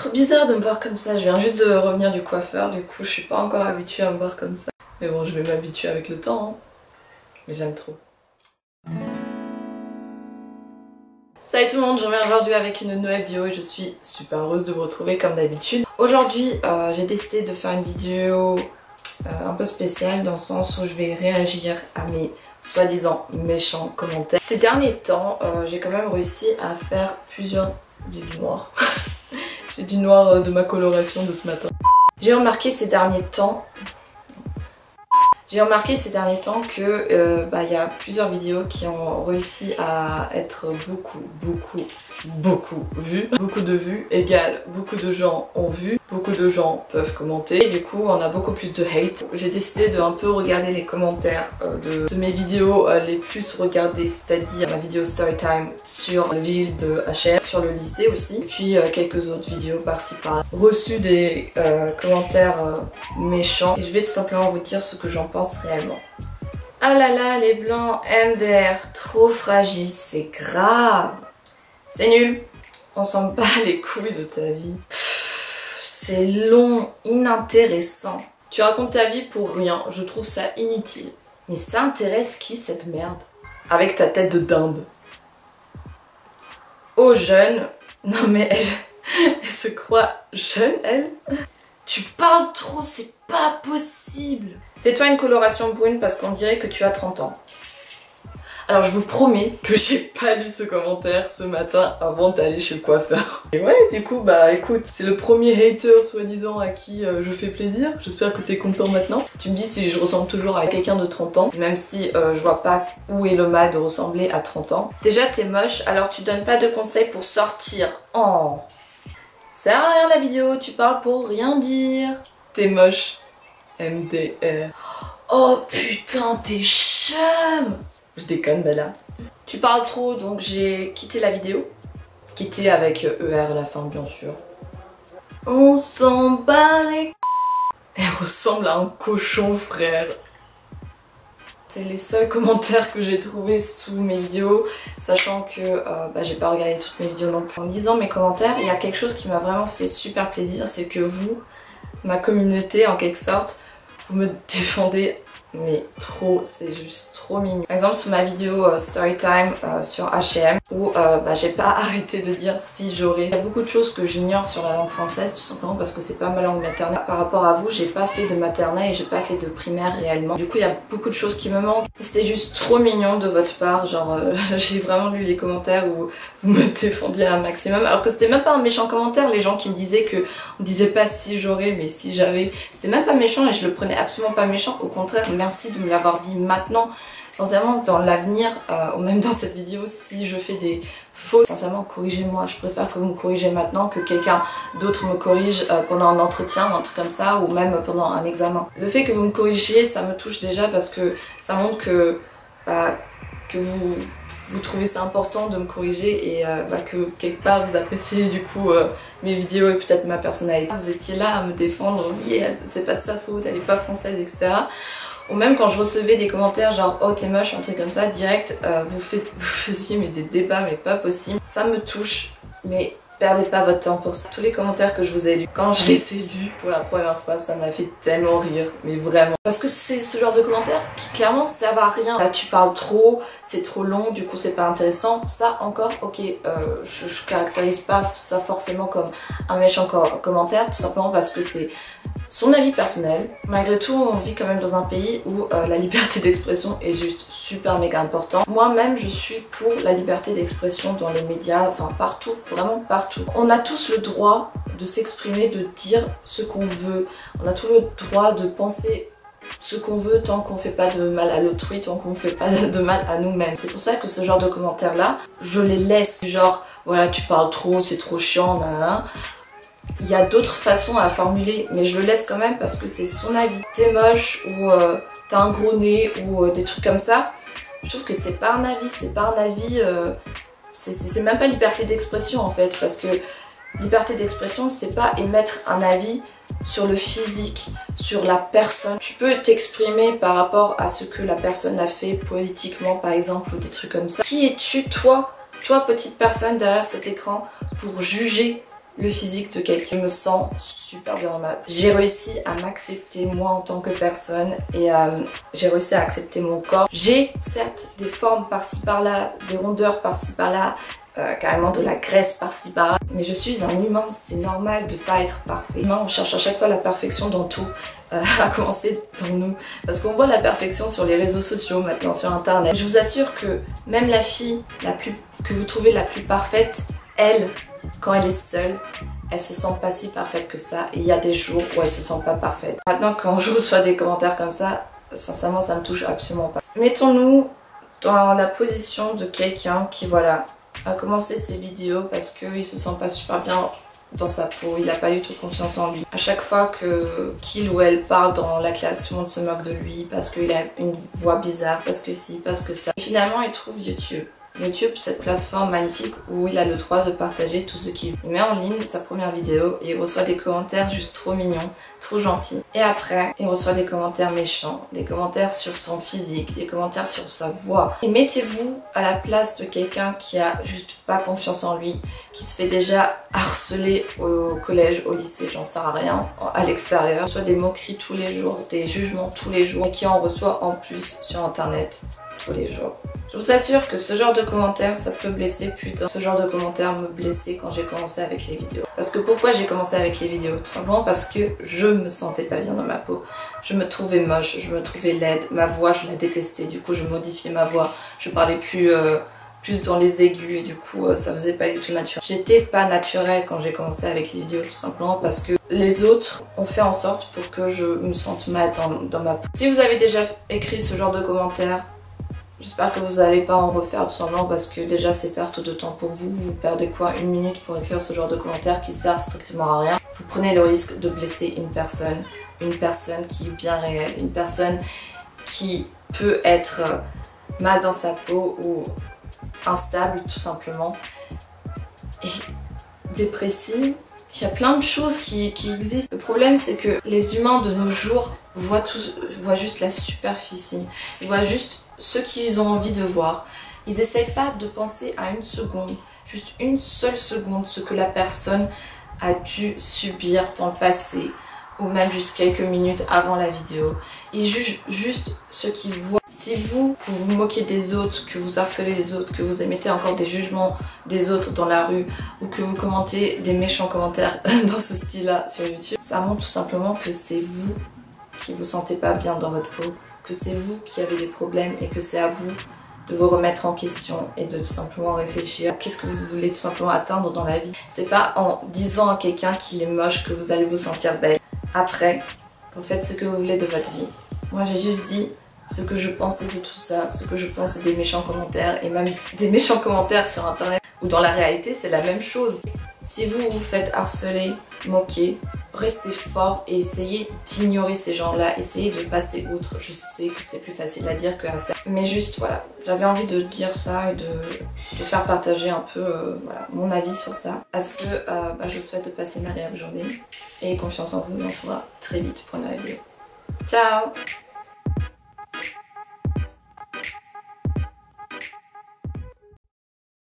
trop bizarre de me voir comme ça, je viens juste de revenir du coiffeur, du coup je suis pas encore habituée à me voir comme ça. Mais bon, je vais m'habituer avec le temps, hein. Mais j'aime trop. Salut tout le monde, je reviens aujourd'hui avec une nouvelle vidéo et je suis super heureuse de vous retrouver comme d'habitude. Aujourd'hui, j'ai décidé de faire une vidéo un peu spéciale dans le sens où je vais réagir à mes soi-disant méchants commentaires. Ces derniers temps, j'ai quand même réussi à faire plusieurs... J'ai du noir. J'ai du noir de ma coloration de ce matin. J'ai remarqué ces derniers temps que y a plusieurs vidéos qui ont réussi à être beaucoup vues. Beaucoup de vues égale beaucoup de gens ont vu, beaucoup de gens peuvent commenter. Et du coup, on a beaucoup plus de hate. J'ai décidé de un peu regarder les commentaires de mes vidéos les plus regardées, c'est-à-dire ma vidéo Storytime sur le vigile de H&M, sur le lycée aussi, et puis quelques autres vidéos par-ci par-là. Reçu des commentaires méchants et je vais tout simplement vous dire ce que j'en pense réellement. Ah là là, les blancs MDR, trop fragiles, c'est grave. C'est nul, on s'en bat les couilles de ta vie. C'est long, inintéressant. Tu racontes ta vie pour rien, je trouve ça inutile. Mais ça intéresse qui cette merde? Avec ta tête de dinde. Oh jeune, non mais elle se croit jeune elle. Tu parles trop, c'est pas possible. Fais-toi une coloration brune parce qu'on dirait que tu as 30 ans. Alors je vous promets que j'ai pas lu ce commentaire ce matin avant d'aller chez le coiffeur. Et ouais, du coup, bah écoute, c'est le premier hater soi-disant à qui je fais plaisir. J'espère que t'es content maintenant. Tu me dis si je ressemble toujours à quelqu'un de 30 ans, même si je vois pas où est le mal de ressembler à 30 ans. Déjà t'es moche, alors tu donnes pas de conseils pour sortir. Oh, sert à rien la vidéo, tu parles pour rien dire. T'es moche, MDR. Oh putain, t'es chum. Je déconne, Bella. Tu parles trop, donc j'ai quitté la vidéo. Quitté avec ER à la fin, bien sûr. On s'en bat les... Elle ressemble à un cochon, frère. C'est les seuls commentaires que j'ai trouvés sous mes vidéos, sachant que j'ai pas regardé toutes mes vidéos non plus. En lisant mes commentaires, il y a quelque chose qui m'a vraiment fait super plaisir, c'est que vous, ma communauté en quelque sorte, vous me défendez mais trop, c'est juste trop mignon. Par exemple sur ma vidéo Storytime sur H&M où j'ai pas arrêté de dire si j'aurais. Il y a beaucoup de choses que j'ignore sur la langue française tout simplement parce que c'est pas ma langue maternelle. Par rapport à vous, j'ai pas fait de maternelle et j'ai pas fait de primaire réellement. Du coup il y a beaucoup de choses qui me manquent. C'était juste trop mignon de votre part, genre j'ai vraiment lu les commentaires où vous me défendiez un maximum alors que c'était même pas un méchant commentaire, les gens qui me disaient que on disait pas si j'aurais mais si j'avais. C'était même pas méchant et je le prenais absolument pas méchant, au contraire. Merci de me l'avoir dit maintenant. Sincèrement, dans l'avenir, ou même dans cette vidéo, si je fais des fautes, sincèrement, corrigez-moi. Je préfère que vous me corrigez maintenant que quelqu'un d'autre me corrige pendant un entretien ou un truc comme ça, ou même pendant un examen. Le fait que vous me corrigiez, ça me touche déjà parce que ça montre que vous trouvez ça important de me corriger et que quelque part vous appréciez du coup mes vidéos et peut-être ma personnalité. Vous étiez là à me défendre, oui, c'est pas de sa faute, elle est pas française, etc. Ou même quand je recevais des commentaires genre oh t'es moche, un truc comme ça, direct vous faisiez mais des débats mais pas possible. Ça me touche, mais perdez pas votre temps pour ça. Tous les commentaires que je vous ai lus, quand je les ai lus pour la première fois, ça m'a fait tellement rire, mais vraiment. Parce que c'est ce genre de commentaires qui clairement servent à rien. Là tu parles trop, c'est trop long, du coup c'est pas intéressant. Ça encore, ok, je caractérise pas ça forcément comme un méchant commentaire, tout simplement parce que c'est son avis personnel. Malgré tout, on vit quand même dans un pays où la liberté d'expression est juste super méga importante. Moi-même, je suis pour la liberté d'expression dans les médias, enfin partout, vraiment partout. On a tous le droit de s'exprimer, de dire ce qu'on veut. On a tout le droit de penser ce qu'on veut tant qu'on fait pas de mal à l'autrui, tant qu'on fait pas de mal à nous-mêmes. C'est pour ça que ce genre de commentaires là, je les laisse. Genre, voilà, tu parles trop, c'est trop chiant, nanana. Il y a d'autres façons à formuler, mais je le laisse quand même parce que c'est son avis. T'es moche ou t'as un gros nez ou des trucs comme ça. Je trouve que c'est pas un avis, c'est pas un avis, c'est même pas liberté d'expression en fait, parce que liberté d'expression c'est pas émettre un avis sur le physique, sur la personne. Tu peux t'exprimer par rapport à ce que la personne a fait politiquement par exemple ou des trucs comme ça. Qui es-tu toi petite personne derrière cet écran pour juger le physique de quelqu'un. Je me sens super bien dans ma peau. J'ai réussi à m'accepter moi en tant que personne et j'ai réussi à accepter mon corps. J'ai certes des formes par-ci par-là, des rondeurs par-ci par-là, carrément de la graisse par-ci par-là, mais je suis un humain, c'est normal de pas être parfait. Humain, on cherche à chaque fois la perfection dans tout, à commencer dans nous, parce qu'on voit la perfection sur les réseaux sociaux maintenant, sur internet. Je vous assure que même la fille que vous trouvez la plus parfaite, elle, quand elle est seule, elle se sent pas si parfaite que ça, et il y a des jours où elle se sent pas parfaite. Maintenant, quand je reçois des commentaires comme ça, sincèrement ça me touche absolument pas. Mettons-nous dans la position de quelqu'un qui, voilà, a commencé ses vidéos parce qu'il se sent pas super bien dans sa peau, il n'a pas eu trop confiance en lui. À chaque fois qu'il ou elle parle dans la classe, tout le monde se moque de lui parce qu'il a une voix bizarre, parce que si, parce que ça. Et finalement, il trouve YouTube. YouTube, cette plateforme magnifique où il a le droit de partager tout ce qu'il veut. Il met en ligne sa première vidéo et il reçoit des commentaires juste trop mignons, trop gentils. Et après, il reçoit des commentaires méchants, des commentaires sur son physique, des commentaires sur sa voix. Et mettez-vous à la place de quelqu'un qui a juste pas confiance en lui, qui se fait déjà harceler au collège, au lycée, j'en sais rien, à l'extérieur. Soit des moqueries tous les jours, des jugements tous les jours, et qui en reçoit en plus sur internet tous les jours. Je vous assure que ce genre de commentaires, ça peut blesser putain. Ce genre de commentaires me blessait quand j'ai commencé avec les vidéos. Parce que pourquoi j'ai commencé avec les vidéos? Tout simplement parce que je me sentais pas bien dans ma peau. Je me trouvais moche, je me trouvais laide. Ma voix, je la détestais. Du coup, je modifiais ma voix. Je parlais plus dans les aigus et du coup, ça faisait pas du tout naturel. J'étais pas naturelle quand j'ai commencé avec les vidéos, tout simplement parce que les autres ont fait en sorte pour que je me sente mal dans ma peau. Si vous avez déjà écrit ce genre de commentaires, j'espère que vous n'allez pas en refaire tout simplement parce que déjà c'est perte de temps pour vous. Vous perdez quoi, 1 minute pour écrire ce genre de commentaires qui sert strictement à rien. Vous prenez le risque de blesser une personne qui est bien réelle, une personne qui peut être mal dans sa peau ou instable tout simplement et dépressive. Il y a plein de choses qui existent. Le problème c'est que les humains de nos jours voient juste la superficie. Ils voient juste ce qu'ils ont envie de voir. Ils n'essayent pas de penser à une seconde, juste une seule seconde, ce que la personne a dû subir dans le passé ou même juste quelques minutes avant la vidéo. Ils jugent juste ce qu'ils voient. Si vous vous moquez des autres, que vous harcelez les autres, que vous émettez encore des jugements des autres dans la rue ou que vous commentez des méchants commentaires dans ce style-là sur YouTube, ça montre tout simplement que c'est vous qui vous sentez pas bien dans votre peau, que c'est vous qui avez des problèmes et que c'est à vous de vous remettre en question et de tout simplement réfléchir à qu'est-ce que vous voulez tout simplement atteindre dans la vie. C'est pas en disant à quelqu'un qu'il est moche que vous allez vous sentir belle. Après, vous faites ce que vous voulez de votre vie. Moi j'ai juste dit ce que je pensais de tout ça, ce que je pense des méchants commentaires et même des méchants commentaires sur internet ou dans la réalité c'est la même chose. Si vous vous faites harceler, moquer, restez fort et essayez d'ignorer ces gens-là, essayez de passer outre. Je sais que c'est plus facile à dire qu'à faire, mais juste voilà, j'avais envie de dire ça et de faire partager un peu voilà, mon avis sur ça. À ce, je vous souhaite de passer une agréable journée et confiance en vous, on se voit très vite pour une nouvelle vidéo. Ciao!